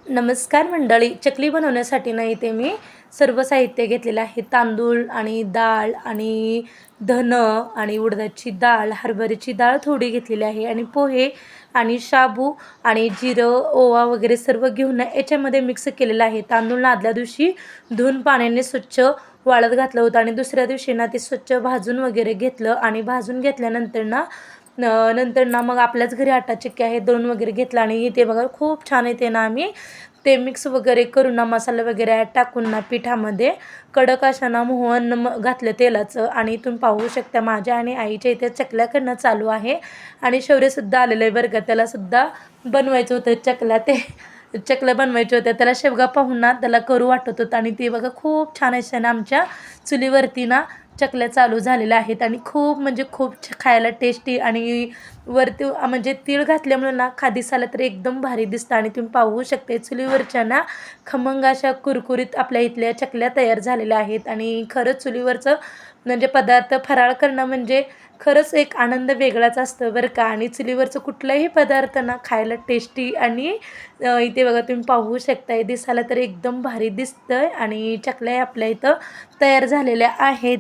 नमस्कार मंडळी, चकली बनवण्यासाठी ना इथे मी सर्व साहित्य घेतलेलं आहे. तांदूळ आणि डाळ आणि धन आणि उडदाची डाळ, हरभऱ्याची डाळ थोडी घेतलेली आहे आणि पोहे आणि शाबू आणि जिरं, ओवा वगैरे सर्व घेऊन ना याच्यामध्ये मिक्स केलेलं आहे. तांदूळ ना आदल्या दिवशी धुवून पाण्याने स्वच्छ वाळत घातलं होतं आणि दुसऱ्या दिवशी ना ते स्वच्छ भाजून वगैरे घेतलं आणि भाजून घेतल्यानंतर नंतर मग आपल्याच घरी आटा चक्की आहे, दळून वगैरे घेतला आणि इथे बघा खूप छान येते ना आम्ही ते मिक्स वगैरे करून ना मसाला वगैरे टाकून ना पिठामध्ये कडक अशा ना मोहन घातलं तेलाचं. आणि इथून पाहू शकता माझ्या आणि आईच्या इथे चकल्या करणं चालू आहे आणि शौर्यसुद्धा आलेलं आहे बरं का. त्यालासुद्धा बनवायचं होतं चकल्या बनवायच्या होत्या. त्याला शेवगा पाहून ना त्याला करू वाटत होतं आणि ते बघा खूप छान अशा ना आमच्या चुलीवरती ना चकल्या चालू झालेल्या आहेत आणि खूप म्हणजे खूप खायला टेस्टी आणि वरती म्हणजे तीळ घातल्यामुळे ना दिसायला तर एकदम भारी दिसतं. आणि तुम्ही पाहू शकते चुलीवरच्या ना खमंग अशा कुरकुरीत आपल्या इथल्या चकल्या तयार झालेल्या आहेत. आणि खरंच चुलीवरचं म्हणजे पदार्थ फराळ करणं म्हणजे खरंच एक आनंद वेगळाच असतं बरं का. आणि चुलीवरचं कुठलाही पदार्थ ना खायला टेस्टी आणि इथे बघा तुम्ही पाहू शकताय दिसायला तर एकदम भारी दिसतंय. आणि चकल्या आपल्या इथं तयार झालेल्या आहेत.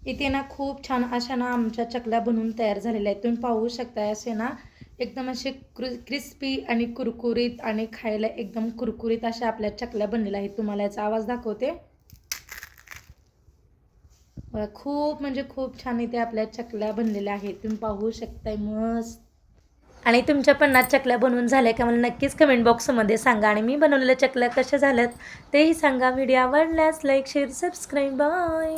इथे ना खूप छान अशा ना आमच्या चकल्या बनवून तयार झालेल्या आहेत. तुम्ही पाहू शकता असे ना एकदम असे क्रिस्पी आणि कुरकुरीत आणि खायला एकदम कुरकुरीत अशा आपल्या चकल्या बनलेल्या आहेत. तुम्हाला याचा आवाज दाखवते. खूप म्हणजे खूप छान इथे आपल्या चकल्या बनलेल्या आहेत. तुम्ही पाहू शकताय मस्त. आणि तुमच्या पण ना चकल्या बनवून झाल्या का मला नक्कीच कमेंट बॉक्समध्ये सांगा. आणि मी बनवलेल्या चकल्या कशा झाल्यात तेही सांगा. व्हिडिओ आवडल्यास लाईक शेअर सबस्क्राईब. बाय.